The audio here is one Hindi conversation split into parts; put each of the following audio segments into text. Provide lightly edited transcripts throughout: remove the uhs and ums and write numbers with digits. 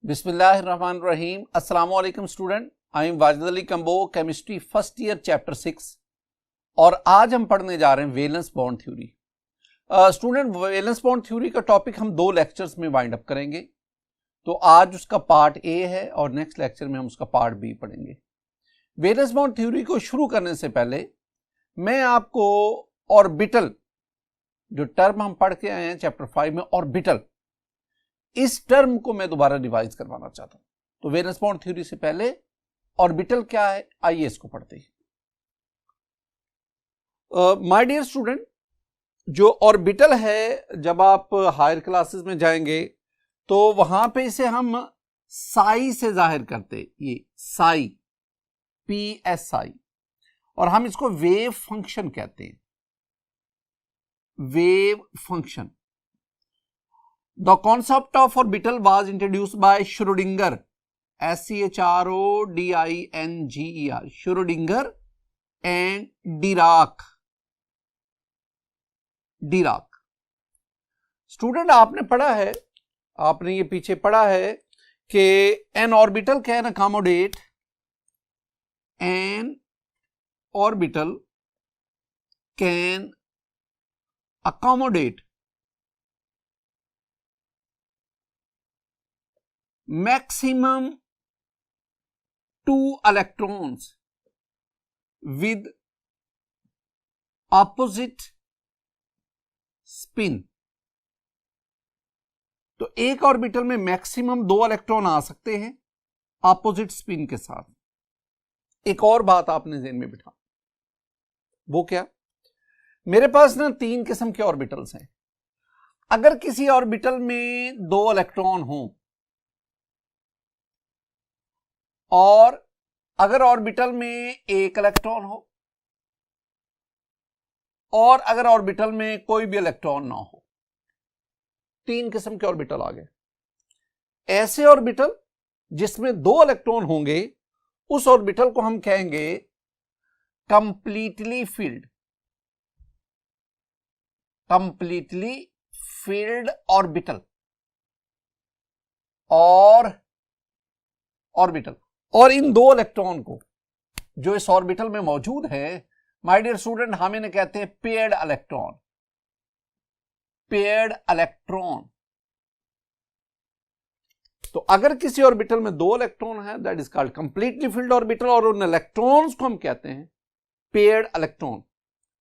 बिस्मिल्लाहिर्रहमानिर्रहीम। अस्सलाम वालेकुम student, I am Wajid Ali combo, chemistry first year chapter 6 और आज हम पढ़ने जा रहे हैं valence bond theory. Student, valence bond theory का टॉपिक हम 2 लेक्चर्स में वाइंड अप करेंगे। तो आज उसका पार्ट ए है और नेक्स्ट लेक्चर में हम उसका पार्ट बी पढ़ेंगे। वेलेंस बॉन्ड थ्योरी को शुरू करने से पहले मैं आपको ऑर्बिटल, जो टर्म हम पढ़ के आए हैं चैप्टर 5 में, ऑर्बिटल, इस टर्म को मैं दोबारा रिवाइज करवाना चाहता हूं। तो वेलेंस बॉन्ड थ्योरी से पहले ऑर्बिटल क्या है, आइए इसको पढ़ते हैं। माय डियर स्टूडेंट, जो ऑर्बिटल है, जब आप हायर क्लासेस में जाएंगे तो वहां पे इसे हम साई से जाहिर करते, ये साई, PSI, और हम इसको वेव फंक्शन कहते हैं, wave function. The concept of orbital was introduced by Schrödinger, SCHRODINGER, Schrödinger and Dirac. Student, आपने पढ़ा है, आपने ये पीछे पढ़ा है कि an orbital can accommodate, an orbital can accommodate maximum 2 electrons with opposite spin। तो एक ऑर्बिटल में मैक्सिमम 2 इलेक्ट्रॉन आ सकते हैं ऑपोजिट स्पिन के साथ। एक और बात आपने ज़हन में बिठा, वो क्या, मेरे पास ना 3 किस्म के ऑर्बिटल्स हैं। अगर किसी ऑर्बिटल में 2 इलेक्ट्रॉन हो और अगर ऑर्बिटल में 1 इलेक्ट्रॉन हो और अगर ऑर्बिटल में कोई भी इलेक्ट्रॉन ना हो, 3 किस्म के ऑर्बिटल आ गए। ऐसे ऑर्बिटल जिसमें 2 इलेक्ट्रॉन होंगे, उस ऑर्बिटल को हम कहेंगे completely filled, completely filled orbital और ऑर्बिटल। और इन 2 इलेक्ट्रॉन को जो इस ऑर्बिटल में मौजूद है, माय डियर स्टूडेंट, हम इन्हें कहते हैं पेयर्ड इलेक्ट्रॉन, पेयर्ड इलेक्ट्रॉन। तो अगर किसी ऑर्बिटल में 2 इलेक्ट्रॉन है, that is called completely filled orbital, और उन इलेक्ट्रॉन्स को हम कहते हैं पेयर्ड इलेक्ट्रॉन।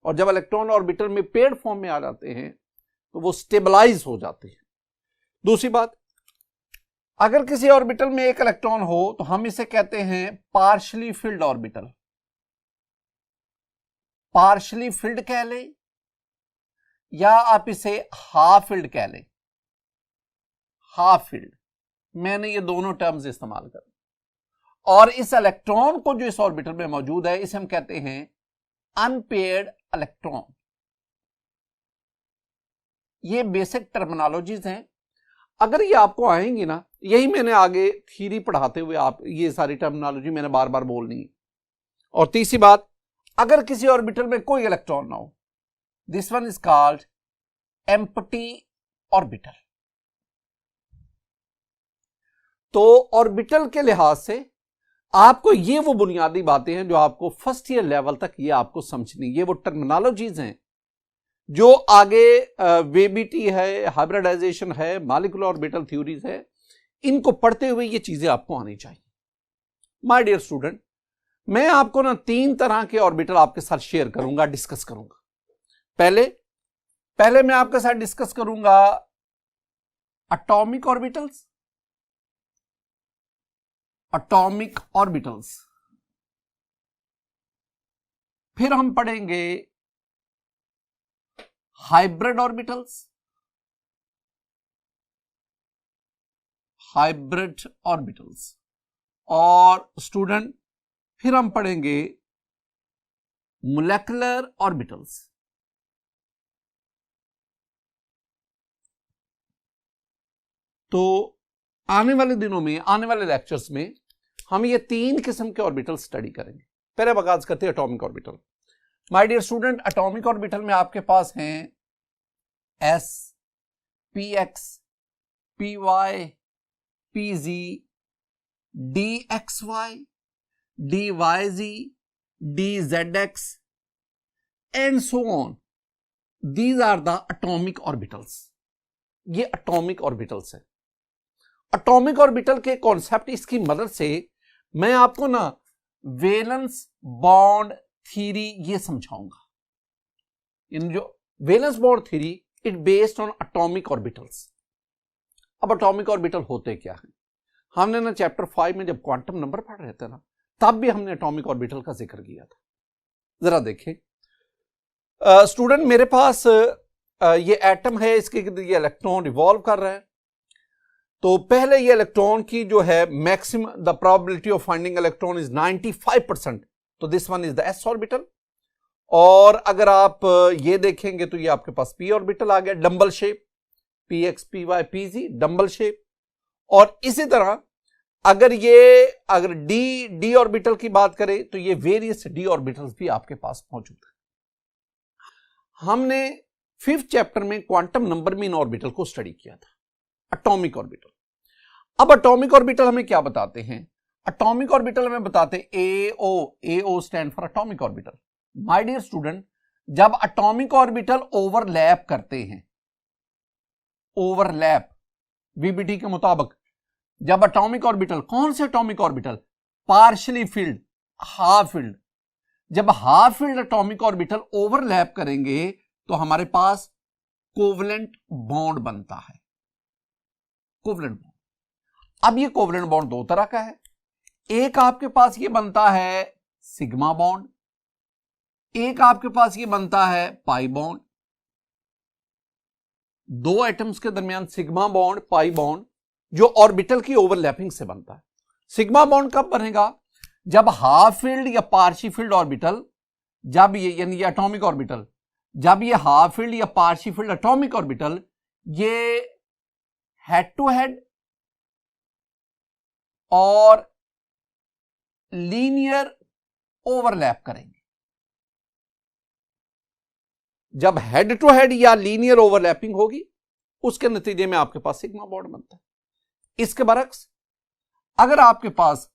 और जब इलेक्ट्रॉन ऑर्बिटल में पेयर्ड फॉर्म में आ जाते हैं तो वो स्टेबलाइज हो जाते हैं। दूसरी बात, अगर किसी ऑर्बिटल में 1 इलेक्ट्रॉन हो तो हम इसे कहते हैं partially field orbital. Partially field कह लें या आप इसे हाफ फिल्ड कह लें, हाफ फिल्ड, मैंने ये दोनों टर्म्स इस्तेमाल कर। और इस इलेक्ट्रॉन को जो इस ऑर्बिटल में मौजूद है, इसे हम कहते हैं अनपेयर्ड इलेक्ट्रॉन। ये बेसिक टर्मिनोलॉजीज हैं। अगर ये आपको आएंगी ना, यही मैंने आगे थ्योरी पढ़ाते हुए आप ये सारी टर्मिनोलॉजी मैंने बार बार बोलनी है। और तीसरी बात, अगर किसी ऑर्बिटल में कोई इलेक्ट्रॉन ना हो, this one is called empty orbital. तो ऑर्बिटल के लिहाज से आपको ये वो बुनियादी बातें हैं जो आपको फर्स्ट ईयर लेवल तक ये आपको समझनी, ये वो टर्मिनोलॉजीज हैं जो आगे वेबीटी है, हाइब्रिडाइजेशन है, मॉलिक्यूलर ऑर्बिटल थ्योरीज है, इनको पढ़ते हुए ये चीजें आपको आनी चाहिए। माय डियर स्टूडेंट, मैं आपको ना 3 तरह के ऑर्बिटल आपके साथ शेयर करूंगा, डिस्कस करूंगा। पहले मैं आपके साथ डिस्कस करूंगा एटॉमिक ऑर्बिटल्स, एटॉमिक ऑर्बिटल्स। फिर हम पढ़ेंगे हाइब्रिड ऑर्बिटल्स, हाइब्रिड ऑर्बिटल्स। और स्टूडेंट, फिर हम पढ़ेंगे मोलेकुलर ऑर्बिटल्स। तो आने वाले दिनों में, आने वाले लेक्चर्स में हम ये 3 किस्म के ऑर्बिटल स्टडी करेंगे। पहले आगाज करते हैं atomic orbital. My dear student, atomic orbital में आपके पास हैं S, Px, Py, pz, dxy, dyz, dzx and so on. These are the atomic orbitals. ये एटॉमिक ऑर्बिटल्स है। एटॉमिक ऑर्बिटल के कॉन्सेप्ट इसकी मदद से मैं आपको ना वैलेंस बॉन्ड थ्योरी ये समझाऊंगा। इन जो valence bond theory it based on atomic orbitals. अब एटॉमिक ऑर्बिटल होते क्या है? हमने ना चैप्टर 5 में जब क्वांटम नंबर पढ़ रहे थे ना, तब भी हमने एटॉमिक ऑर्बिटल का जिक्र किया था। जरा देखें स्टूडेंट, मेरे पास ये एटम है, इसके ये इलेक्ट्रॉन रिवॉल्व कर रहा है। तो पहले ये इलेक्ट्रॉन की जो है maximum the probability of finding electron is 95%, तो this one is the S orbital. और अगर आप ये देखेंगे तो ये आपके पास पी ऑर्बिटल आ गया, dumbbell shape, P X P Y P Z, dumbbell shape. और इसी तरह अगर डी ऑर्बिटल की बात करें तो ये वेरियस डी ऑर्बिटल्स भी आपके पास मौजूद है। हमने 5th चैप्टर में क्वांटम नंबर मीन ऑर्बिटल को स्टडी किया था, एटॉमिक ऑर्बिटल। अब एटॉमिक ऑर्बिटल हमें क्या बताते हैं? एटॉमिक ऑर्बिटल हमें बताते हैं AO stand for atomic orbital. My dear student, जब एटॉमिक ऑर्बिटल ओवरलैप करते हैं, ओवरलैप वीबीटी के मुताबिक, जब एटॉमिक ऑर्बिटल, कौन से atomic orbital? Partially filled, half filled. जब half filled atomic orbital overlap करेंगे तो हमारे पास कोवलेंट बॉन्ड बनता है, कोवलेंट बॉन्ड। अब ये कोवलेंट बॉन्ड दो तरह का है। एक आपके पास ये बनता है सिग्मा बॉन्ड, एक आपके पास ये बनता है पाई बॉन्ड। दो एटम्स के दरमियान सिग्मा बॉन्ड, पाई बॉन्ड, जो ऑर्बिटल की ओवरलैपिंग से बनता है। सिग्मा बॉन्ड कब बनेगा? जब हाफ फील्ड या पार्शियल फील्ड ऑर्बिटल, जब ये यानी एटॉमिक ऑर्बिटल, जब ये हाफ फील्ड या पार्शियल फील्ड एटॉमिक ऑर्बिटल ये हेड टू हेड और लीनियर ओवरलैप करेंगे। जब हेड टू हेड या लीनियर ओवरलैपिंग होगी, उसके नतीजे में आपके पास सिग्मा बॉन्ड बनता है। इसके बरक्स अगर आपके पास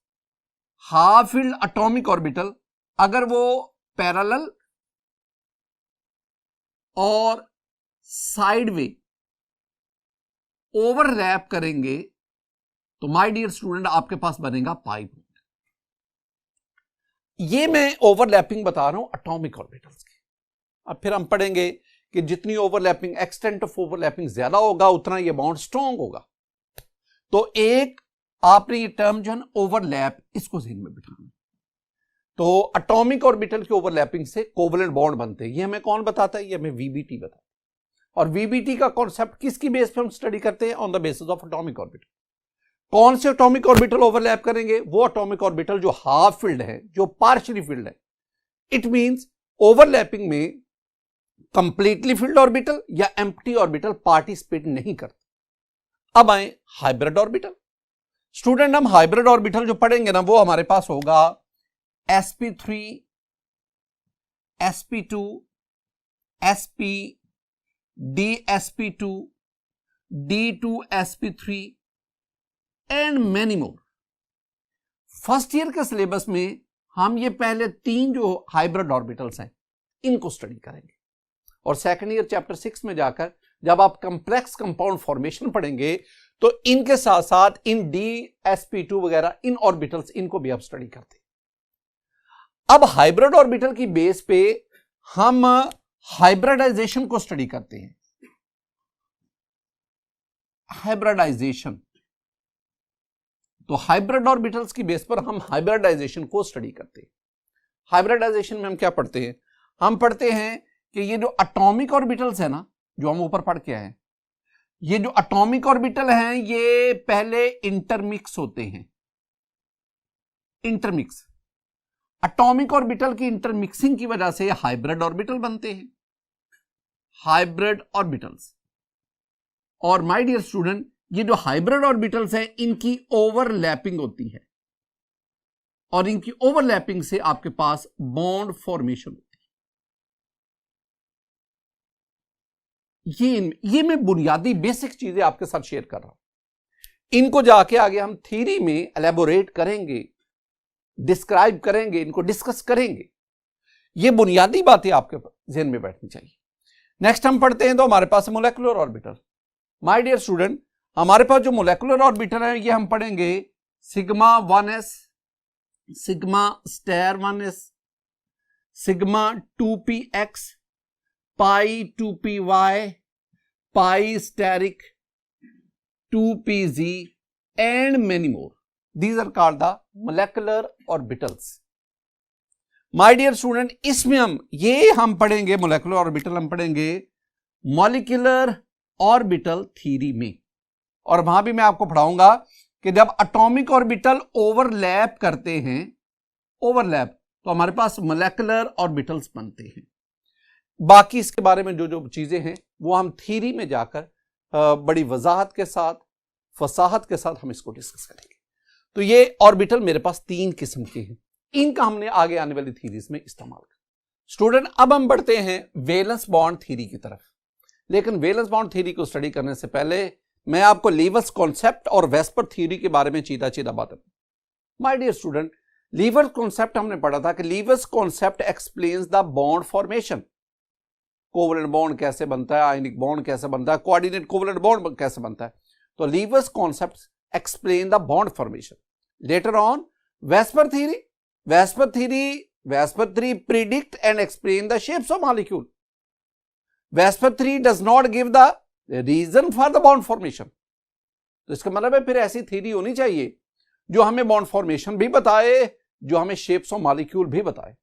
हाफ फील्ड एटॉमिक ऑर्बिटल, अगर वो पैरेलल और साइडवे ओवरलैप करेंगे तो माय डियर स्टूडेंट आपके पास बनेगा पाई बॉन्ड। ये मैं ओवरलैपिंग बता रहा हूं एटॉमिक ऑर्बिटल्स की। अब फिर हम पढ़ेंगे कि जितनी ओवरलैपिंग, एक्सटेंट ऑफ ओवरलैपिंग ज्यादा होगा, उतना ये बॉन्ड स्ट्रॉन्ग होगा। तो एक आपने ये टर्म जो है ओवरलैप, इसको ज़हन में बिठाना। तो एटॉमिक ऑर्बिटल की ओवरलैपिंग से कोवलेंट बॉन्ड बनते हैं। ये हमें कौन बताता है? ये हमें वीबीटी बताता है। और वीबीटी का कॉन्सेप्ट किसकी बेस पे हम स्टडी करते हैं? On the basis of atomic orbital. कौन से एटॉमिक ऑर्बिटल ओवरलैप करेंगे? वो एटॉमिक ऑर्बिटल जो हाफ फील्ड है, जो पार्शियली फील्ड है। इट मींस ओवरलैपिंग में कंप्लीटली फील्ड ऑर्बिटल या एम्प्टी ऑर्बिटल पार्टिसिपेट नहीं करते। अब आए हाइब्रिड ऑर्बिटल। स्टूडेंट, हम हाइब्रिड ऑर्बिटल जो पढ़ेंगे ना, वो हमारे पास होगा sp3, sp2, sp, dsp2, d2sp3 and many more. First year के सिलेबस में हम ये पहले 3 जो हाइब्रिड ऑर्बिटल्स हैं इनको स्टडी करेंगे, और सेकंड ईयर चैप्टर 6 में जाकर जब आप कंप्लेक्स कंपाउंड फॉर्मेशन पढ़ेंगे तो इनके साथ साथ इन dsp2 वगैरह इन ऑर्बिटल्स, इनको भी आप स्टडी करते हैं। अब हाइब्रिड ऑर्बिटल की बेस पे हम हाइब्रिडाइजेशन को स्टडी करते हैं। हाइब्रिडाइजेशन, तो हाइब्रिड ऑर्बिटल्स की बेस पर हम हाइब्रिडाइजेशन को स्टडी करते हैं। हाइब्रिडाइजेशन में हम क्या पढ़ते हैं? हम पढ़ते हैं कि ये जो एटॉमिक ऑर्बिटल्स है ना, जो हम ऊपर पढ़ के आए हैं, ये जो एटॉमिक ऑर्बिटल हैं ये पहले इंटरमिक्स होते हैं। इंटरमिक्स, एटॉमिक ऑर्बिटल की इंटरमिक्सिंग की वजह से हाइब्रिड ऑर्बिटल बनते हैं, हाइब्रिड ऑर्बिटल्स। और माय डियर स्टूडेंट, ये जो हाइब्रिड ऑर्बिटल्स हैं इनकी ओवरलैपिंग होती है, और इनकी ओवरलैपिंग से आपके पास बॉन्ड फॉर्मेशन होती है। ये मैं बुनियादी बेसिक चीजें आपके साथ शेयर कर रहा हूं इनको जाके आगे हम थ्योरी में एलेबोरेट करेंगे, डिस्क्राइब करेंगे, इनको डिस्कस करेंगे। ये बुनियादी बातें आपके ज़हन में बैठनी चाहिए। नेक्स्ट हम पढ़ते हैं तो हमारे पास molecular orbital. My dear student, हमारे पास जो मोलेकुलर ऑर्बिटल है ये हम पढ़ेंगे sigma 1s, sigma star 1s, sigma 2px, pi 2py, pi asterisk 2pz and many more. These are called the molecular orbitals. My dear student, इसमें हम पढ़ेंगे molecular orbital, हम पढ़ेंगे molecular orbital theory में, और वहां भी मैं आपको पढ़ाऊंगा कि जब एटॉमिक ऑर्बिटल ओवरलैप करते हैं, ओवरलैप, तो हमारे पास मोलेकुलर ऑर्बिटल्स बनते हैं। बाकी इसके बारे में जो जो चीजें हैं वो हम थ्योरी में जाकर बड़ी वजाहत के साथ, फसाहत के साथ हम इसको डिस्कस करेंगे। तो ये ऑर्बिटल मेरे पास 3 किस्म के हैं, इनका हमने आगे आने वाली थ्योरीज में इस्तेमाल किया। स्टूडेंट, अब हम बढ़ते हैं वैलेंस बॉन्ड थ्योरी की तरफ। लेकिन वैलेंस बॉन्ड थ्योरी को स्टडी करने से पहले मैं आपको लीवर्स कॉन्सेप्ट और वेस्पर थ्योरी के बारे में सीधा सीधा बात करूं। My dear student, Lewis concept हमने पढ़ा था कि Lewis's concept explains the bond formation. Covalent bond कैसे बनता है, आयनिक बॉन्ड कैसे बनता है, कोऑर्डिनेट कोवलेंट बॉन्ड कैसे बनता है। तो Lewis's concept explain the bond formation. Later on VSEPR theory predict and explain the shapes of molecule. VSEPR theory does not give the reason for the bond formation. तो इसका मतलब है फिर ऐसी थ्योरी होनी चाहिए जो हमें बॉन्ड फॉर्मेशन भी बताए, जो हमें शेप्स ऑफ मॉलिक्यूल भी बताए।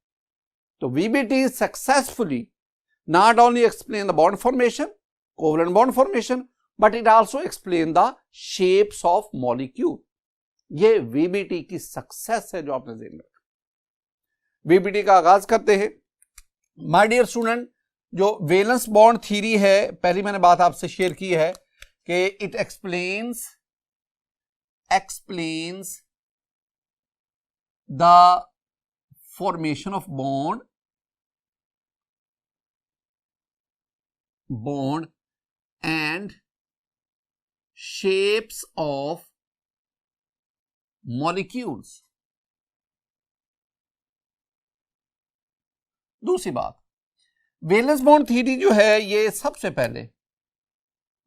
तो VBT successfully not only explain the bond formation, covalent bond formation, but it also explain the shapes of molecule. ये VBT की सक्सेस है जो आपने ज़हन में रखा। VBT का आगाज करते हैं। माय डियर स्टूडेंट, जो वैलेंस बॉन्ड थ्योरी है, पहली मैंने बात आपसे शेयर की है कि it explains the formation of bond and shapes of molecules. दूसरी बात, वैलेंस बॉन्ड थ्योरी जो है ये सबसे पहले,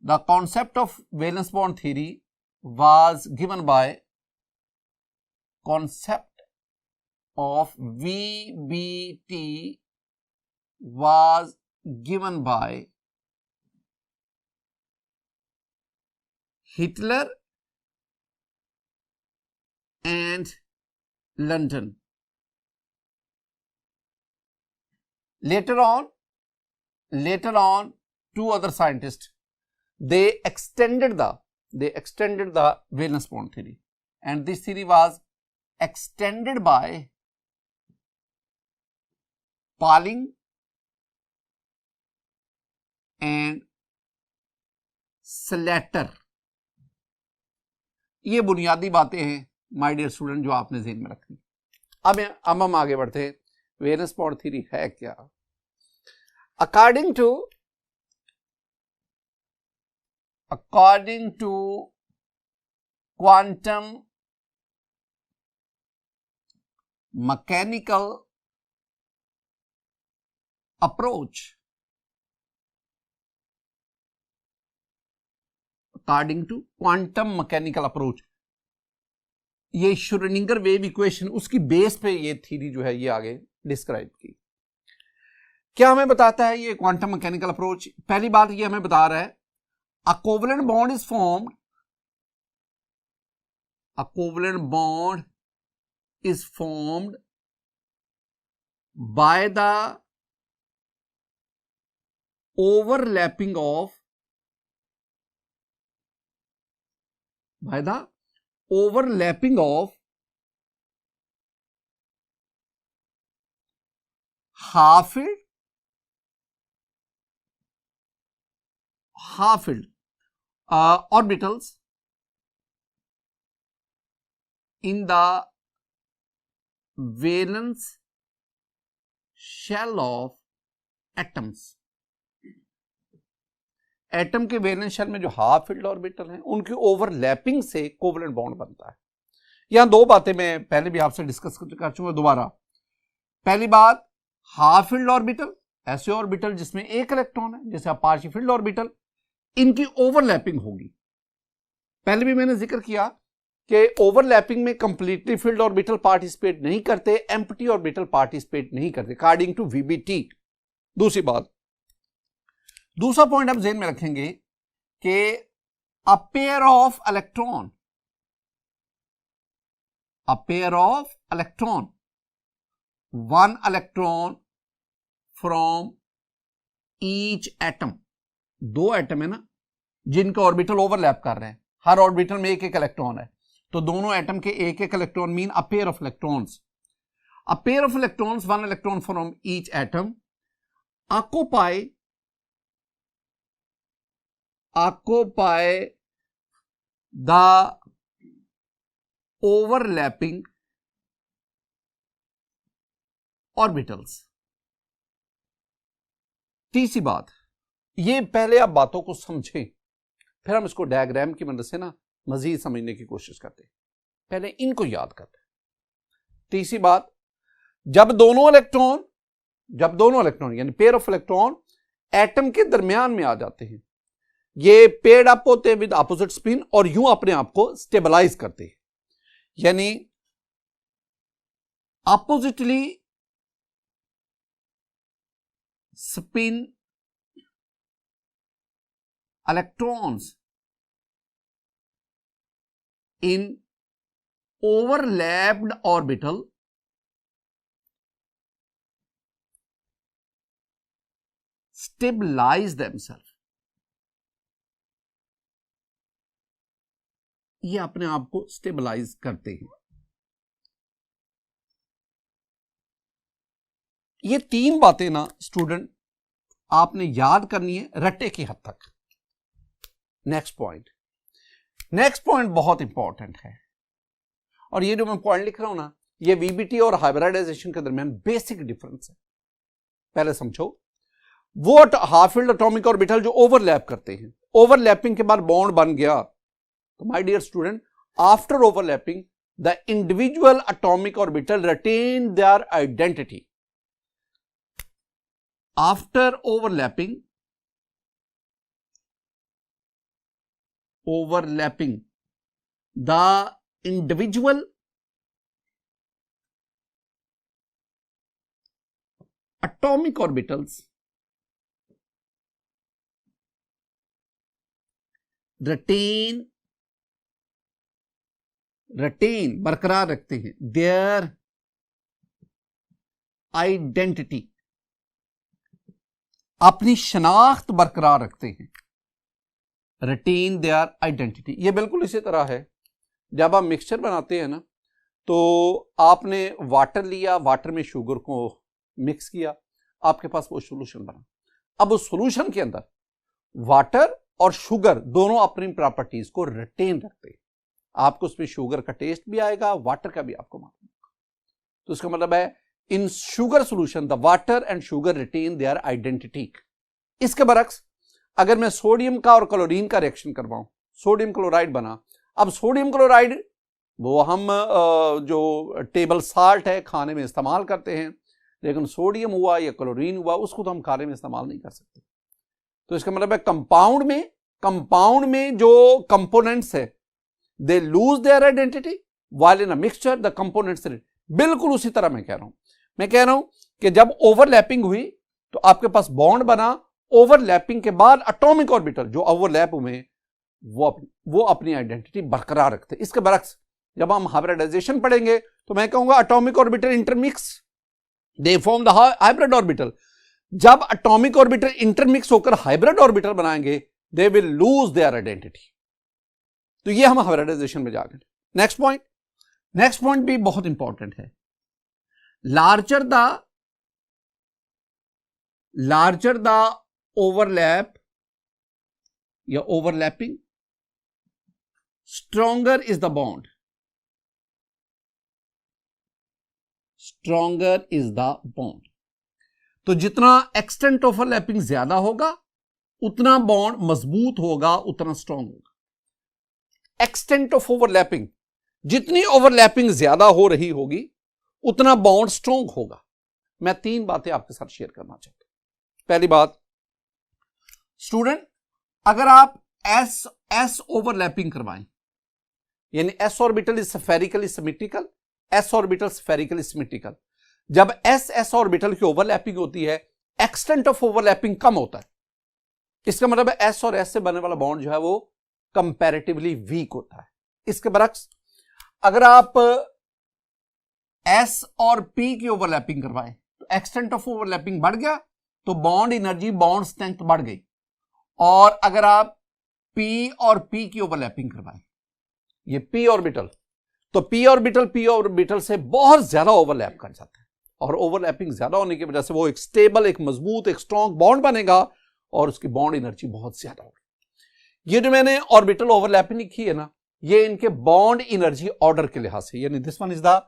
the concept of valence bond theory was given by concept of VBT was given by Hitler and London. Later on, two other scientists, they extended the valence bond theory, and this theory was extended by Pauling and Slater. ये बुनियादी बातें हैं माय डियर स्टूडेंट जो आपने ज़हन में रखनी। अब हम आगे बढ़ते हैं। वैलेंस बॉन्ड थ्योरी है क्या? According to quantum mechanical approach, according to quantum mechanical approach, ये श्रोडिंगर वेव इक्वेशन, उसकी बेस पे ये थ्योरी जो है ये आगे डिस्क्राइब की। क्या हमें बताता है ये क्वांटम मैकेनिकल अप्रोच? पहली बात ये हमें बता रहा है a covalent bond is formed by the overlapping of half-filled orbitals in the valence shell of atoms, atom के वैलेंस शेल में जो हाफ फिल्ड ऑर्बिटल हैं उनकी ओवरलैपिंग से कोवलेंट बॉन्ड बनता है। यहां दो बातें मैं पहले भी आपसे डिस्कस कर चुका दोबारा। पहली बात, हाफ फिल्ड ऑर्बिटल ऐसे ऑर्बिटल जिसमें एक इलेक्ट्रॉन है, जैसे पार्शियल फिल्ड ऑर्बिटल, इनकी ओवरलैपिंग होगी। पहले भी मैंने जिक्र किया कि ओवरलैपिंग में कंप्लीटली फिल्ड ऑर्बिटल पार्टिसिपेट नहीं करते, एम्प्टी ऑर्बिटल पार्टिसिपेट नहीं करते अकॉर्डिंग टू वीबीटी। दूसरी बात, दूसरा पॉइंट आप ज़हन में रखेंगे कि a pair of electron, a pair of electron, one electron from each atom, दो एटम है ना जिनके ऑर्बिटल ओवरलैप कर रहे हैं, हर ऑर्बिटल में एक एक इलेक्ट्रॉन है, तो दोनों एटम के एक एक electron mean a pair of electrons. A pair of electrons, one electron from each atom occupy the overlapping orbitals। तीसरी बात, ये पहले आप बातों को समझें, फिर हम इसको डायग्राम की मदद से ना मजीद समझने की कोशिश करते हैं। पहले इनको याद करते हैं। तीसरी बात, जब दोनों इलेक्ट्रॉन यानी पेयर ऑफ इलेक्ट्रॉन एटम के दरमियान में आ जाते हैं, ये पेयर्ड अप होते हैं विद अपोजिट स्पिन और यूं अपने आप को स्टेबलाइज करते हैं, यानी oppositely spin electrons in overlapped orbital stabilise themselves. ये अपने आप को स्टेबलाइज करते हैं। ये तीन बातें ना स्टूडेंट आपने याद करनी है रट्टे की हद तक। नेक्स्ट पॉइंट बहुत इंपॉर्टेंट है, और ये जो मैं पॉइंट लिख रहा हूं ना, ये वीबीटी और हाइब्रिडाइजेशन के दरमियान बेसिक डिफरेंस है। पहले समझो, वो हाफ फिल्ड एटॉमिक ऑर्बिटल जो ओवरलैप करते हैं, ओवरलैपिंग के बाद बॉन्ड बन गया, तो my dear student, after overlapping the individual atomic orbital retain their identity. After overlapping, the individual atomic orbitals retain बरकरार रखते हैं their identity, अपनी शनाख्त बरकरार रखते हैं। रिटेन देयर आइडेंटिटी, ये बिल्कुल इसी तरह है जब आप मिक्सचर बनाते हैं ना, तो आपने वाटर लिया, वाटर में शुगर को मिक्स किया, आपके पास वो सॉल्यूशन बना। अब उस सॉल्यूशन के अंदर वाटर और शुगर दोनों अपनी प्रॉपर्टीज को रिटेन रखते हैं। आपको उसमें शुगर का टेस्ट भी आएगा, वाटर का भी आपको मालूम होगा। तो इसका मतलब है in sugar solution the water and sugar retain their identity. इसके बरक्स अगर मैं सोडियम का और क्लोरीन का रिएक्शन करवाऊं, सोडियम क्लोराइड बना। अब सोडियम क्लोराइड वो हम जो टेबल साल्ट है खाने में इस्तेमाल करते हैं, लेकिन सोडियम हुआ या क्लोरीन हुआ उसको तो हम खाने में इस्तेमाल नहीं कर सकते। तो इसका मतलब है कंपाउंड में जो कंपोनेंट्स है they lose their identity while in a mixture the components. बिल्कुल उसी तरह मैं कह रहा हूं कि जब ओवरलैपिंग हुई तो आपके पास बॉन्ड बना, ओवरलैपिंग के बाद एटॉमिक ऑर्बिटल जो ओवरलैप हुए वो अपनी आइडेंटिटी बरकरार रखते। इसके बरक्स जब हम हाइब्रिडाइजेशन पढ़ेंगे तो मैं कहूंगा atomic orbital intermix, they form the hybrid orbital. जब एटॉमिक ऑर्बिटल इंटरमिक्स होकर हाइब्रिड ऑर्बिटल बनाएंगे they will lose their identity. तो ये हम हाइब्रिडाइजेशन में जाकर। नेक्स्ट पॉइंट भी बहुत इंपॉर्टेंट है। लार्जर द ओवरलैप या overlapping, stronger is the bond, तो जितना एक्सटेंट ओवरलैपिंग ज्यादा होगा उतना बॉन्ड मजबूत होगा, उतना स्ट्रांग होगा। एक्सटेंट ऑफ ओवरलैपिंग, जितनी ओवरलैपिंग ज्यादा हो रही होगी उतना बॉन्ड स्ट्रांग होगा। मैं 3 बातें आपके साथ शेयर करना चाहता हूं। पहली बात, स्टूडेंट, अगर आप एस ओवरलैपिंग करवाएं, यानी S orbital is spherically symmetrical, S orbital spherically symmetrical, जब एस ऑर्बिटल की ओवरलैपिंग होती है, एक्सटेंट ऑफ ओवरलैपिंग कम होता है। इसका मतलब है एस और एस से बनने वाला बॉन्ड जो है वो कंपैरेटिवली वीक होता है। इसके बरक्स अगर आप एस और पी की ओवरलैपिंग करवाएं तो एक्सटेंट ऑफ ओवरलैपिंग बढ़ गया, तो बॉन्ड एनर्जी, बॉन्ड स्ट्रेंथ बढ़ गई। और अगर आप पी और पी की ओवरलैपिंग करवाएं, ये पी ऑर्बिटल, तो पी ऑर्बिटल से बहुत ज्यादा ओवरलैप कर जाता है, और ओवरलैपिंग ज्यादा होने की वजह से वो एक स्टेबल, एक मजबूत, एक स्ट्रॉन्ग बॉन्ड बनेगा और उसकी बॉन्ड एनर्जी बहुत ज्यादा होगी। ये जो मैंने ऑर्बिटल ओवरलैपिंग लिखी है ना, ये इनके बॉन्ड एनर्जी ऑर्डर के लिहाज से, यानी this one is the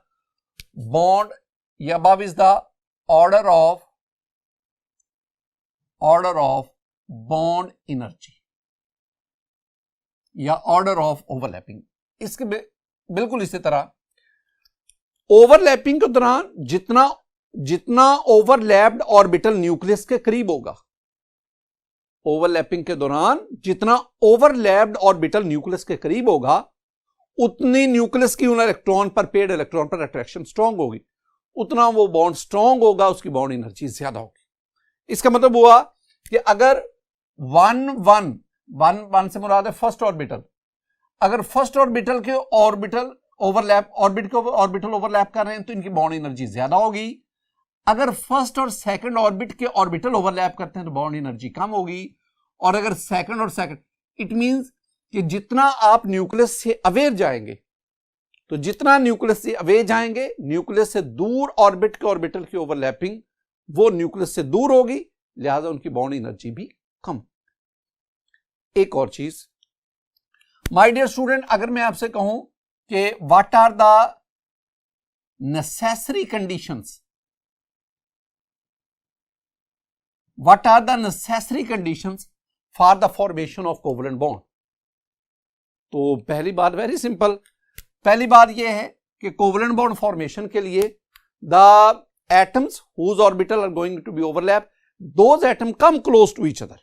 bond, ये above is the order of bond energy या ऑर्डर ऑफ ओवरलैपिंग। इसके बिल्कुल इसी तरह ओवरलैपिंग के दौरान जितना ओवरलैप्ड ऑर्बिटल न्यूक्लियस के करीब होगा, ओवरलैपिंग के दौरान जितना ओवरलैप्ड ऑर्बिटल न्यूक्लियस के करीब होगा, उतनी न्यूक्लियस की उन इलेक्ट्रॉन पर, पेड इलेक्ट्रॉन पर अट्रैक्शन स्ट्रांग होगी, उतना वो बॉन्ड स्ट्रांग होगा, उसकी बॉन्ड एनर्जी ज्यादा होगी। इसका मतलब हुआ कि अगर वन से मुराद है फर्स्ट ऑर्बिटल, अगर फर्स्ट ऑर्बिटल के ऑर्बिटल ओवरलैप कर रहे हैं तो इनकी बॉन्ड एनर्जी ज्यादा होगी। अगर फर्स्ट और सेकंड ऑर्बिट के ऑर्बिटल ओवरलैप करते हैं तो बॉन्ड एनर्जी कम होगी। और अगर सेकंड, इट मींस कि जितना आप न्यूक्लियस से अवे जाएंगे, तो जितना न्यूक्लियस से अवे जाएंगे, न्यूक्लियस से दूर ऑर्बिट के ऑर्बिटल की ओवरलैपिंग वो न्यूक्लियस से दूर होगी, लिहाजा उनकी बॉन्ड एनर्जी भी कम। एक और चीज, माय डियर स्टूडेंट, अगर मैं आपसे कहूं कि what are the necessary conditions, what are the necessary conditions for the formation of covalent bond? तो पहली बात वेरी सिंपल, पहली बात यह है कि कोवलेंट बॉन्ड फॉर्मेशन के लिए the atoms whose orbital are going to be overlap, those atom come close to each other,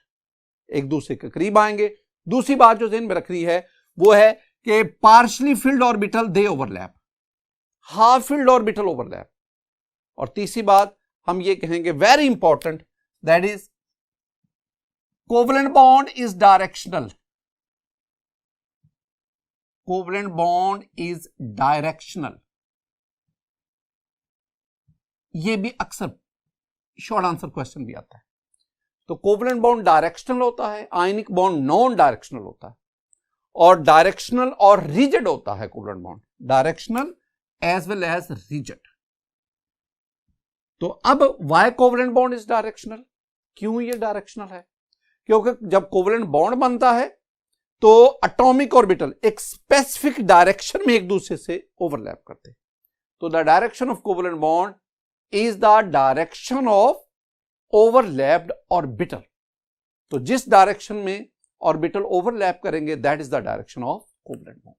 एक दूसरे के करीब आएंगे। दूसरी बात जो ज़हन में रख रही है वो है कि पार्शली फिल्ड ऑर्बिटल दे overlap, half filled orbital overlap. और तीसरी बात हम ये कहेंगे very important, that is covalent bond is directional, covalent bond is directional। ये भी अक्सर शॉर्ट आंसर क्वेश्चन भी आता है। तो कोवलेंट बॉन्ड डायरेक्शनल होता है, आयनिक बॉन्ड नॉन डायरेक्शनल होता है, और डायरेक्शनल और रिजिड होता है covalent bond, directional as well as rigid. तो अब why covalent bond is directional, क्यों ये डायरेक्शनल है? क्योंकि जब कोवलेंट बॉन्ड बनता है तो एटॉमिक ऑर्बिटल एक स्पेसिफिक डायरेक्शन में एक दूसरे से ओवरलैप करते हैं। तो the direction of covalent bond is the direction of overlapped orbital. तो जिस डायरेक्शन में ऑर्बिटल ओवरलैप करेंगे that is the direction of covalent bond.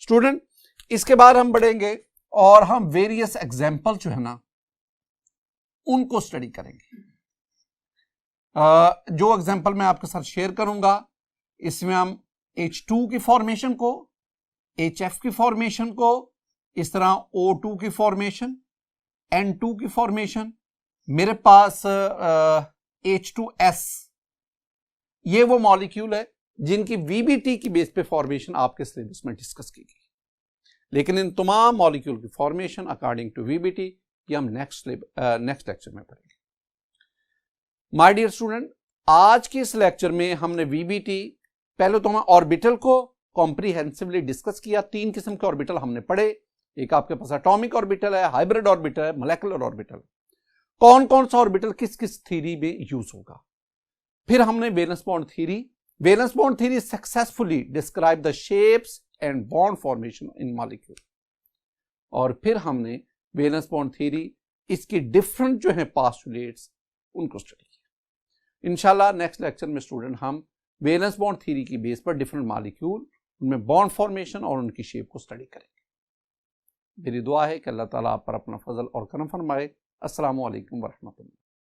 Student, इसके बाद हम बढ़ेंगे और हम वेरियस एग्जाम्पल जो है ना उनको स्टडी करेंगे। जो एग्जाम्पल मैं आपके साथ शेयर करूंगा इसमें हम H2 की फॉर्मेशन को, HF की फॉर्मेशन को, इस तरह O2 की फॉर्मेशन, N2 की फॉर्मेशन, मेरे पास H2S, ये वो मॉलिक्यूल है जिनकी VBT की बेस पे फॉर्मेशन आपके सिलेबस में डिस्कस की गई। लेकिन इन तमाम मॉलिक्यूल की फॉर्मेशन अकॉर्डिंग टू VBT ये हम नेक्स्ट लेक्चर में पढ़ेंगे। माय डियर स्टूडेंट, आज के इस लेक्चर में हमने VBT, पहले तो हम ऑर्बिटल को कॉम्प्रिहेंसिवली डिस्कस किया। 3 किस्म के ऑर्बिटल हमने पढ़े, एक आपके पास एटॉमिक ऑर्बिटल है, हाइब्रिड ऑर्बिटल है, मोलेकुलर ऑर्बिटल। कौन कौन सा ऑर्बिटल किस किस थ्योरी में यूज होगा। फिर हमने valence bond theory successfully describe the shapes and bond formation in molecule. और फिर हमने वैलेंस बॉन्ड थ्योरी, इसकी डिफरेंट जो है पोस्टुलेट्स, उनको स्टडी किया। इंशाल्लाह नेक्स्ट लेक्चर में स्टूडेंट हम वैलेंस बॉन्ड थ्योरी की बेस पर डिफरेंट मॉलिक्यूल, उनमें बॉन्ड फॉर्मेशन और उनकी शेप को स्टडी करेंगे। मेरी दुआ है कि अल्लाह ताला आप पर अपना फजल और करम फरमाए। अस्सलामु अलैकुम वरहमतुल्लाह।